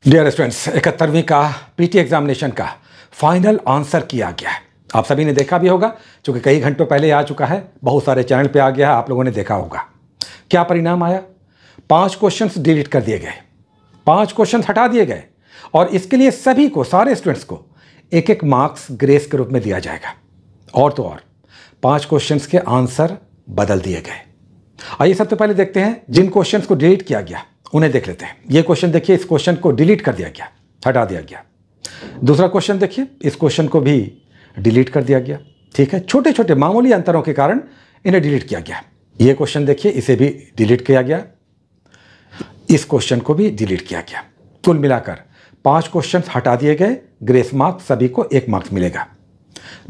Dear students, 71वीं का PT examination का final answer किया गया है। आप सभी ने देखा भी होगा, क्योंकि कई घंटों पहले आ चुका है, बहुत सारे चैनल पे आ गया है, आप लोगों ने देखा होगा। क्या परिणाम आया? 5 क्वेश्चंस डिलीट कर दिए गए, 5 क्वेश्चंस हटा दिए गए और इसके लिए सभी को, सारे स्टूडेंट्स को एक एक मार्क्स ग्रेस के रूप में दिया जाएगा। और तो और 5 क्वेश्चंस के आंसर बदल दिए गए। आइए सबसे पहले देखते हैं जिन क्वेश्चंस को डिलीट किया गया उन्हें देख लेते हैं। ये क्वेश्चन देखिए, इस क्वेश्चन को डिलीट कर दिया गया, हटा दिया गया। दूसरा क्वेश्चन देखिए, इस क्वेश्चन को भी डिलीट कर दिया गया। ठीक है, छोटे छोटे मामूली अंतरों के कारण इन्हें डिलीट किया गया। ये क्वेश्चन देखिए, इसे भी डिलीट किया गया, इस क्वेश्चन को भी डिलीट किया गया। कुल मिलाकर 5 क्वेश्चन हटा दिए गए, ग्रेस मार्क्स सभी को 1 मार्क्स मिलेगा।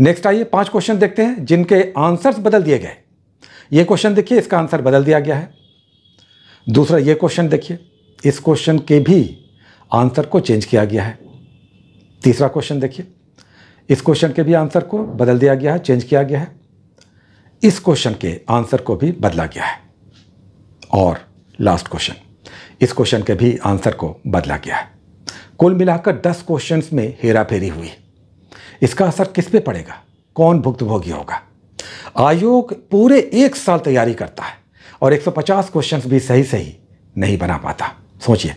नेक्स्ट आइए 5 क्वेश्चन देखते हैं जिनके आंसर्स बदल दिए गए। ये क्वेश्चन देखिए, इसका आंसर बदल दिया गया है। दूसरा ये क्वेश्चन देखिए, इस क्वेश्चन के भी आंसर को चेंज किया गया है। तीसरा क्वेश्चन देखिए, इस क्वेश्चन के भी आंसर को बदल दिया गया है, चेंज किया गया है। इस क्वेश्चन के आंसर को भी बदला गया है। और लास्ट क्वेश्चन, इस क्वेश्चन के भी आंसर को बदला गया है। कुल मिलाकर 10 क्वेश्चंस में हेराफेरी हुई। इसका असर किस पे पड़ेगा? कौन भुक्तभोगी होगा? आयोग पूरे 1 साल तैयारी करता है और 150 क्वेश्चंस भी सही सही नहीं बना पाता। सोचिए,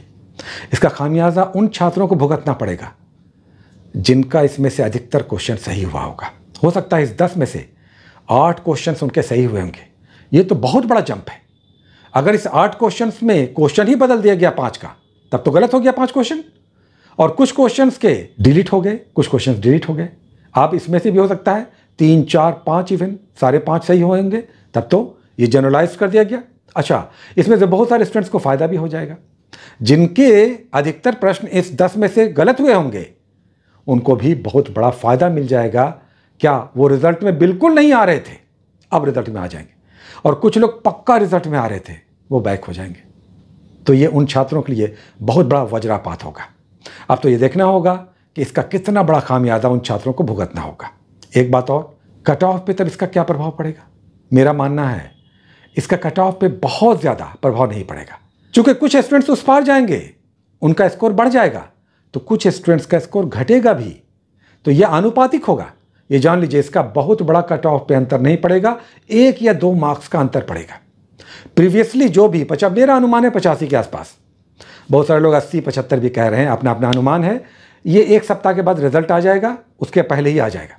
इसका खामियाजा उन छात्रों को भुगतना पड़ेगा जिनका इसमें से अधिकतर क्वेश्चन सही हुआ होगा। हो सकता है इस 10 में से 8 क्वेश्चंस उनके सही हुए होंगे। ये तो बहुत बड़ा जंप है। अगर इस 8 क्वेश्चंस में क्वेश्चन ही बदल दिया गया 5 का, तब तो गलत हो गया 5 क्वेश्चन। और कुछ क्वेश्चंस के डिलीट हो गए, कुछ क्वेश्चंस डिलीट हो गए। आप इसमें से भी हो सकता है 3, 4, 5 इवन सारे 5 सही होंगे, तब तो ये जनरलाइज कर दिया गया। अच्छा, इसमें से बहुत सारे स्टूडेंट्स को फायदा भी हो जाएगा। जिनके अधिकतर प्रश्न इस 10 में से गलत हुए होंगे, उनको भी बहुत बड़ा फायदा मिल जाएगा। क्या वो रिजल्ट में बिल्कुल नहीं आ रहे थे, अब रिजल्ट में आ जाएंगे। और कुछ लोग पक्का रिजल्ट में आ रहे थे, वो बैक हो जाएंगे। तो ये उन छात्रों के लिए बहुत बड़ा वज्रपात होगा। अब तो ये देखना होगा कि इसका कितना बड़ा खामियाजा उन छात्रों को भुगतना होगा। एक बात और, कट ऑफ पे तब इसका क्या प्रभाव पड़ेगा? मेरा मानना है इसका कट ऑफ पे बहुत ज़्यादा प्रभाव नहीं पड़ेगा, क्योंकि कुछ स्टूडेंट्स उस पार जाएंगे, उनका स्कोर बढ़ जाएगा, तो कुछ स्टूडेंट्स का स्कोर घटेगा भी। तो यह आनुपातिक होगा। ये जान लीजिए, इसका बहुत बड़ा कट ऑफ पे अंतर नहीं पड़ेगा, 1 या 2 मार्क्स का अंतर पड़ेगा। प्रीवियसली जो भी मेरा अनुमान है 85 के आसपास, बहुत सारे लोग 80, 75 भी कह रहे हैं, अपना अपना अनुमान है। ये 1 सप्ताह के बाद रिजल्ट आ जाएगा, उसके पहले ही आ जाएगा।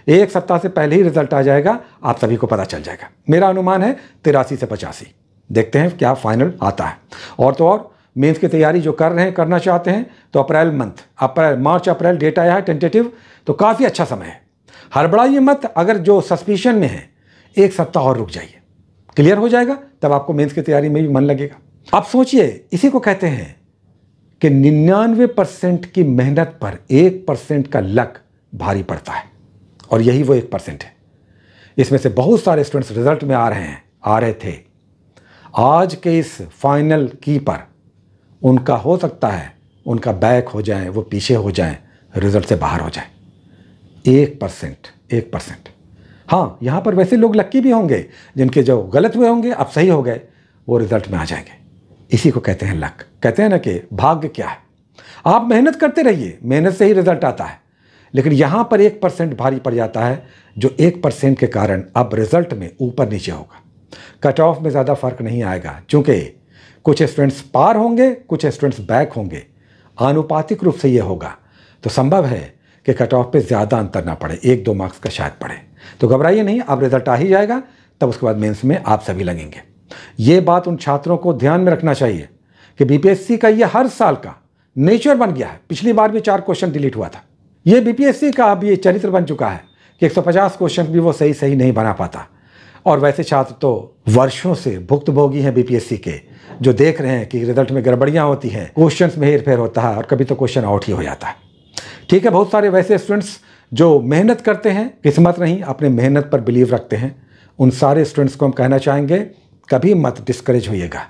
1 सप्ताह से पहले ही रिजल्ट आ जाएगा, आप सभी को पता चल जाएगा। मेरा अनुमान है 83 से 85। देखते हैं क्या फाइनल आता है। और तो और मेंस की तैयारी जो कर रहे हैं, करना चाहते हैं, तो मार्च अप्रैल डेट आया है टेंटेटिव, तो काफ़ी अच्छा समय है। हड़बड़ाइए मत। अगर जो सस्पिशन में है, 1 सप्ताह और रुक जाइए, क्लियर हो जाएगा, तब आपको मेंस की तैयारी में भी मन लगेगा। आप सोचिए, इसी को कहते हैं कि 99% की मेहनत पर 1% का लक भारी पड़ता है, और यही वो 1% है। इसमें से बहुत सारे स्टूडेंट्स रिजल्ट में आ रहे थे। आज के इस फाइनल की पर उनका हो सकता है उनका बैक हो जाए, वो पीछे हो जाए, रिजल्ट से बाहर हो जाए। 1%। हाँ, यहाँ पर वैसे लोग लक्की भी होंगे, जिनके जो गलत हुए होंगे अब सही हो गए, वो रिजल्ट में आ जाएंगे। इसी को कहते हैं लक। कहते हैं ना कि भाग्य क्या है। आप मेहनत करते रहिए, मेहनत से ही रिजल्ट आता है। लेकिन यहाँ पर 1% भारी पड़ जाता है, जो 1% के कारण अब रिजल्ट में ऊपर नीचे होगा। कट ऑफ में ज़्यादा फर्क नहीं आएगा, क्योंकि कुछ स्टूडेंट्स पार होंगे, कुछ स्टूडेंट्स बैक होंगे। आनुपातिक रूप से ये होगा, तो संभव है कि कट ऑफ पे ज़्यादा अंतर ना पड़े, 1-2 मार्क्स का शायद पड़े। तो घबराइए नहीं, अब रिजल्ट आ ही जाएगा, तब उसके बाद मेंस में आप सभी लगेंगे। ये बात उन छात्रों को ध्यान में रखना चाहिए कि बीपीएससी का ये हर साल का नेचर बन गया है। पिछली बार भी 4 क्वेश्चन डिलीट हुआ था। ये बीपीएससी का अब ये चरित्र बन चुका है कि 150 क्वेश्चन भी वो सही नहीं बना पाता। और वैसे छात्र तो वर्षों से भुक्तभोगी हैं बीपीएससी के, जो देख रहे हैं कि रिजल्ट में गड़बड़ियां होती हैं, क्वेश्चंस में हेरफेर होता है, और कभी तो क्वेश्चन आउट ही हो जाता है। ठीक है, बहुत सारे वैसे स्टूडेंट्स जो मेहनत करते हैं, किस्मत नहीं, अपने मेहनत पर बिलीव रखते हैं, उन सारे स्टूडेंट्स को हम कहना चाहेंगे, कभी मत डिस्करेज होइएगा,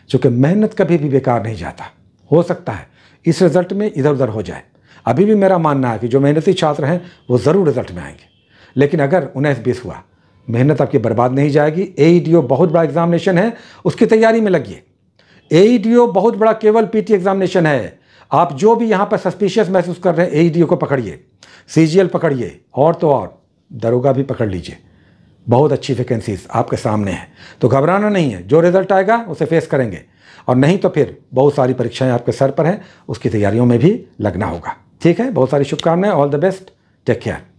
क्योंकि मेहनत कभी भी बेकार नहीं जाता। हो सकता है इस रिजल्ट में इधर उधर हो जाए। अभी भी मेरा मानना है कि जो मेहनती छात्र हैं वो ज़रूर रिजल्ट में आएंगे। लेकिन अगर 19-20 हुआ, मेहनत आपकी बर्बाद नहीं जाएगी। एईडीओ बहुत बड़ा एग्जामिनेशन है, उसकी तैयारी में लगिए। एईडीओ बहुत बड़ा केवल पीटी एग्जामिनेशन है। आप जो भी यहाँ पर सस्पिशियस महसूस कर रहे हैं, एईडी को पकड़िए, सीजीएल पकड़िए, और तो और दरोगा भी पकड़ लीजिए। बहुत अच्छी वैकेंसीज आपके सामने है, तो घबराना नहीं है। जो रिजल्ट आएगा उसे फेस करेंगे, और नहीं तो फिर बहुत सारी परीक्षाएं आपके सर पर हैं, उसकी तैयारियों में भी लगना होगा। ठीक है, बहुत सारी शुभकामनाएं, all the best, take care.